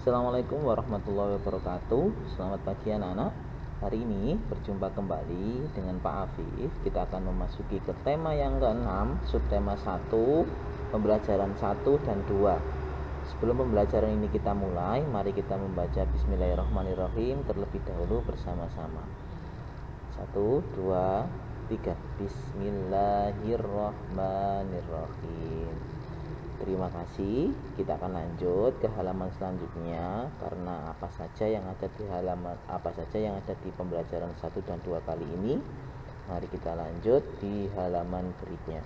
Assalamualaikum warahmatullahi wabarakatuh. Selamat pagi anak-anak. Hari ini berjumpa kembali dengan Pak Afif. Kita akan memasuki ke tema yang ke-6, subtema 1, pembelajaran 1 dan 2. Sebelum pembelajaran ini kita mulai, mari kita membaca Bismillahirrahmanirrahim terlebih dahulu bersama-sama. 1, 2, 3. Bismillahirrahmanirrahim. Terima kasih. Kita akan lanjut ke halaman selanjutnya karena apa saja yang ada di pembelajaran 1 dan 2 kali ini. Mari kita lanjut di halaman berikutnya.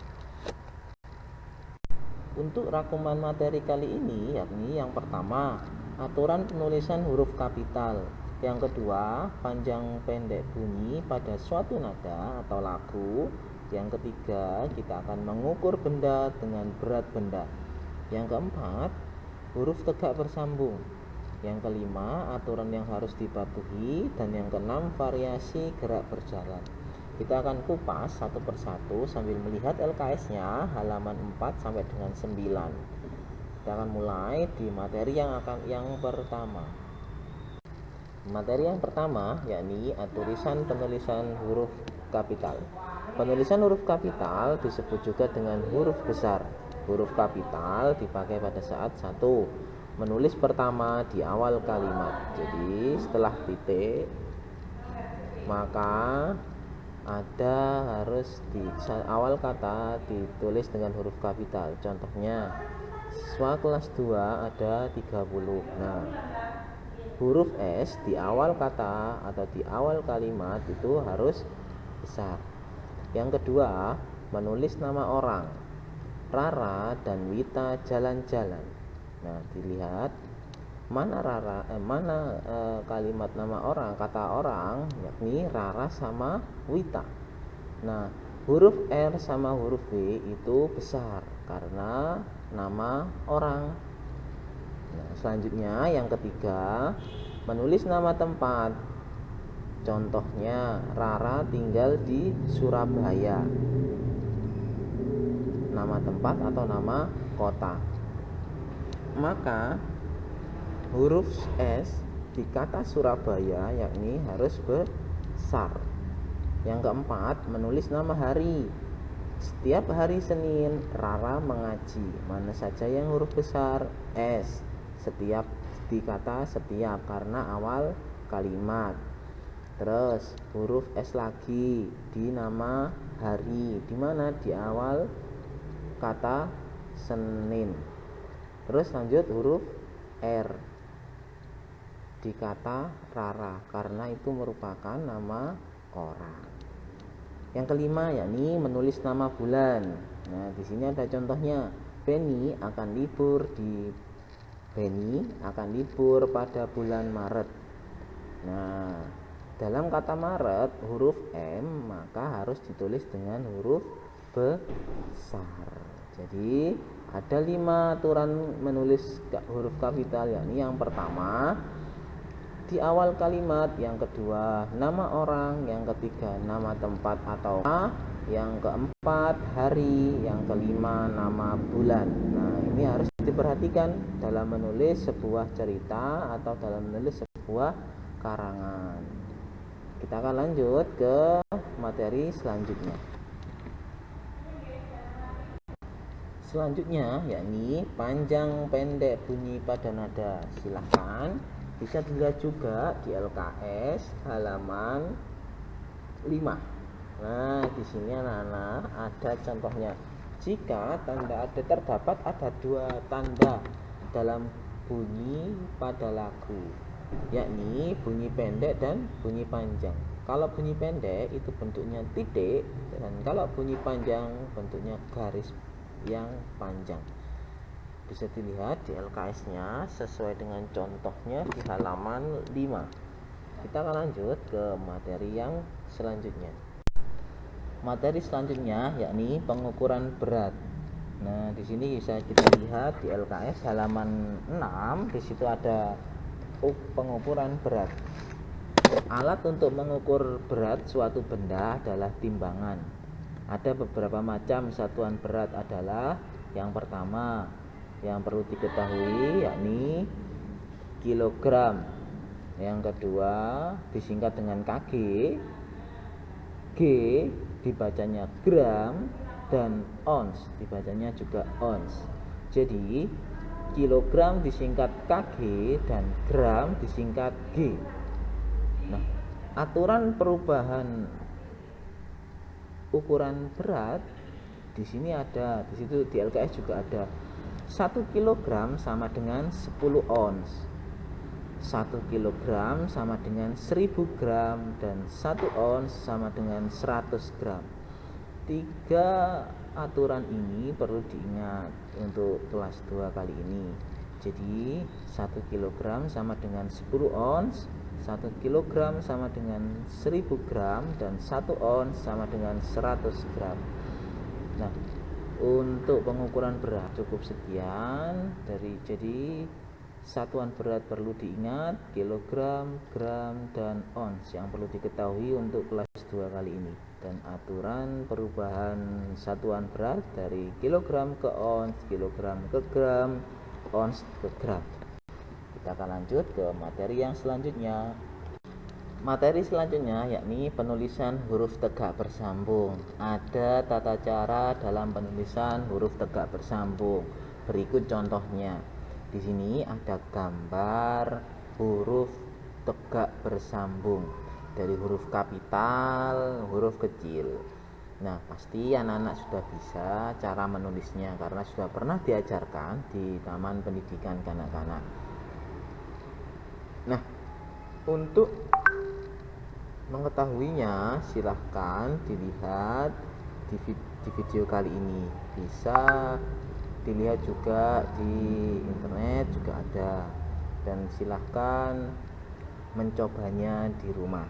Untuk rangkuman materi kali ini yakni yang pertama, aturan penulisan huruf kapital. Yang kedua, panjang pendek bunyi pada suatu nada atau lagu. Yang ketiga, kita akan mengukur benda dengan berat benda. Yang keempat, huruf tegak bersambung. Yang kelima, aturan yang harus dipatuhi. Dan yang keenam, variasi gerak berjalan. Kita akan kupas satu persatu sambil melihat LKS-nya halaman 4 sampai dengan 9. Kita akan mulai di materi yang pertama. Materi yang pertama yakni tulisan penulisan huruf kapital. Penulisan huruf kapital disebut juga dengan huruf besar. Huruf kapital dipakai pada saat 1. Menulis pertama di awal kalimat. Jadi setelah titik maka harus di awal kata ditulis dengan huruf kapital. Contohnya siswa kelas 2 ada 30. Nah, huruf S di awal kata atau di awal kalimat itu harus besar. Yang kedua, menulis nama orang. Rara dan Wita jalan-jalan. Nah, dilihat mana kalimat nama orang, kata orang, yakni Rara sama Wita. Nah, huruf R sama huruf W itu besar karena nama orang. Nah, selanjutnya yang ketiga, menulis nama tempat. Contohnya Rara tinggal di Surabaya. Nama tempat atau nama kota. Maka huruf S di kata Surabaya yakni harus besar. Yang keempat, menulis nama hari. Setiap hari Senin Rara mengaji. Mana saja yang huruf besar? S. Setiap di kata setiap karena awal kalimat. Terus huruf S lagi di nama hari. Di mana? Di awal kata Senin. Terus lanjut huruf R di kata Rara karena itu merupakan nama orang. Yang kelima yakni menulis nama bulan. Nah, di sini ada contohnya. Beni akan libur pada bulan Maret. Nah, dalam kata Maret huruf M maka harus ditulis dengan huruf besar. Jadi ada 5 aturan menulis huruf kapital, yakni yang pertama di awal kalimat, yang kedua nama orang, yang ketiga nama tempat atau yang keempat hari, yang kelima nama bulan. Nah, ini harus diperhatikan dalam menulis sebuah cerita atau dalam menulis sebuah karangan. Kita akan lanjut ke materi selanjutnya. Selanjutnya yakni panjang pendek bunyi pada nada. Silahkan bisa dilihat juga di LKS halaman 5. Nah, di sini anak-anak ada contohnya. Jika terdapat ada 2 tanda dalam bunyi pada lagu, yakni bunyi pendek dan bunyi panjang. Kalau bunyi pendek itu bentuknya titik, dan kalau bunyi panjang bentuknya garis yang panjang. Bisa dilihat di LKS-nya sesuai dengan contohnya di halaman 5. Kita akan lanjut ke materi yang selanjutnya. Materi selanjutnya yakni pengukuran berat. Nah, di sini bisa kita lihat di LKS halaman 6, di situ ada pengukuran berat. Alat untuk mengukur berat suatu benda adalah timbangan. Ada beberapa macam satuan berat adalah yang pertama yang perlu diketahui yakni kilogram. Yang kedua disingkat dengan kg. G dibacanya gram, dan ons dibacanya juga ons. Jadi kilogram disingkat kg dan gram disingkat g. Nah, aturan perubahan ukuran berat di sini ada, di situ di LKS juga ada. 1 kilogram sama dengan 10 ons. 1 kilogram sama dengan 1000 gram, dan 1 ons sama dengan 100 gram. 3 aturan ini perlu diingat untuk kelas 2 kali ini. Jadi 1 kilogram sama dengan 10 ons, 1 kilogram sama dengan 1000 gram, dan 1 ons sama dengan 100 gram. Nah, untuk pengukuran berat cukup sekian. Jadi satuan berat perlu diingat, kilogram, gram, dan ons yang perlu diketahui untuk kelas 2 kali ini. Dan aturan perubahan satuan berat dari kilogram ke ons, kilogram ke gram, ons ke gram. Kita akan lanjut ke materi yang selanjutnya. Materi selanjutnya yakni penulisan huruf tegak bersambung. Ada tata cara dalam penulisan huruf tegak bersambung. Berikut contohnya. Di sini ada gambar huruf tegak bersambung dari huruf kapital, huruf kecil. Nah, pasti anak-anak sudah bisa cara menulisnya karena sudah pernah diajarkan di Taman Pendidikan Kanak-kanak. Nah, untuk mengetahuinya silahkan dilihat di video kali ini. Bisa dilihat juga di internet juga ada, dan silahkan mencobanya di rumah.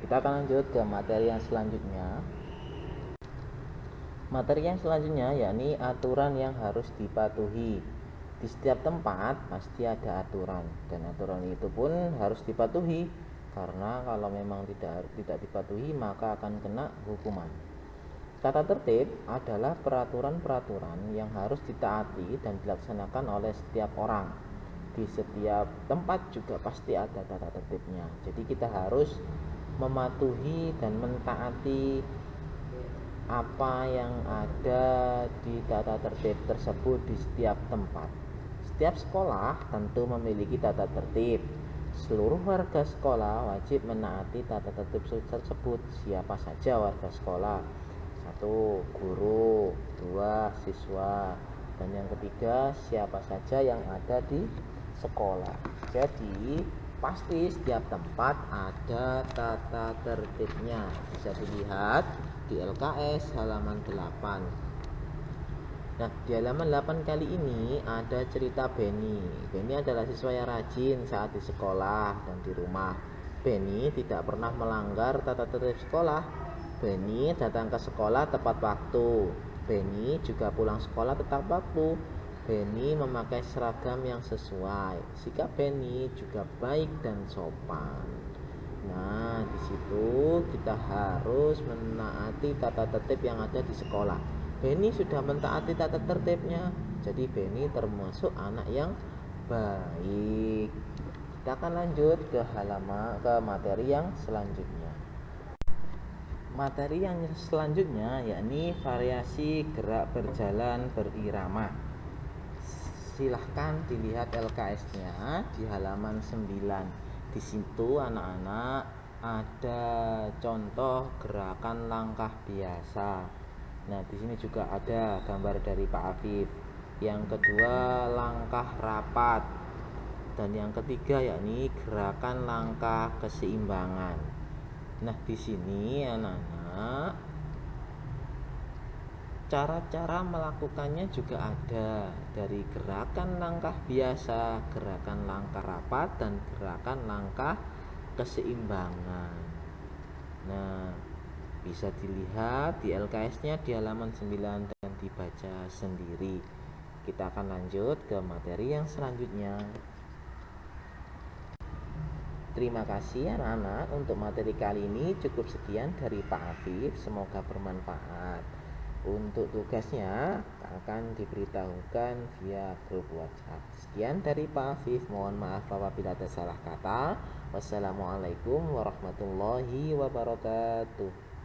Kita akan lanjut ke materi yang selanjutnya. Materi yang selanjutnya yakni aturan yang harus dipatuhi. Di setiap tempat pasti ada aturan, dan aturan itu pun harus dipatuhi, karena kalau memang tidak dipatuhi maka akan kena hukuman. Tata tertib adalah peraturan-peraturan yang harus ditaati dan dilaksanakan oleh setiap orang. Di setiap tempat juga pasti ada tata tertibnya. Jadi kita harus mematuhi dan mentaati apa yang ada di tata tertib tersebut di setiap tempat. Setiap sekolah tentu memiliki tata tertib. Seluruh warga sekolah wajib menaati tata tertib tersebut. Siapa saja warga sekolah? 1. Guru, 2. Siswa, dan yang ketiga siapa saja yang ada di sekolah. Jadi pasti setiap tempat ada tata tertibnya. Bisa dilihat di LKS halaman 8. Nah, di halaman 8 kali ini ada cerita Benny. Benny adalah siswa yang rajin saat di sekolah dan di rumah. Benny tidak pernah melanggar tata tertib sekolah. Benny datang ke sekolah tepat waktu. Benny juga pulang sekolah tepat waktu. Benny memakai seragam yang sesuai. Sikap Benny juga baik dan sopan. Nah, di situ kita harus menaati tata tertib yang ada di sekolah. Benny sudah mentaati tata tertibnya, jadi Benny termasuk anak yang baik. Kita akan lanjut ke materi yang selanjutnya. Materi yang selanjutnya yakni variasi gerak berjalan berirama. Silahkan dilihat LKS-nya di halaman 9. Di situ anak-anak ada contoh gerakan langkah biasa. Nah, di sini juga ada gambar dari Pak Afif. Yang kedua langkah rapat, dan yang ketiga yakni gerakan langkah keseimbangan. Nah, di sini anak-anak cara-cara melakukannya juga ada, dari gerakan langkah biasa, gerakan langkah rapat, dan gerakan langkah keseimbangan. Nah, bisa dilihat di LKS-nya di halaman 9 dan dibaca sendiri. Kita akan lanjut ke materi yang selanjutnya. Terima kasih anak-anak, untuk materi kali ini cukup sekian dari Pak Afif. Semoga bermanfaat. Untuk tugasnya akan diberitahukan via grup WhatsApp. Sekian dari Pak Afif, mohon maaf apabila ada salah kata. Wassalamualaikum warahmatullahi wabarakatuh.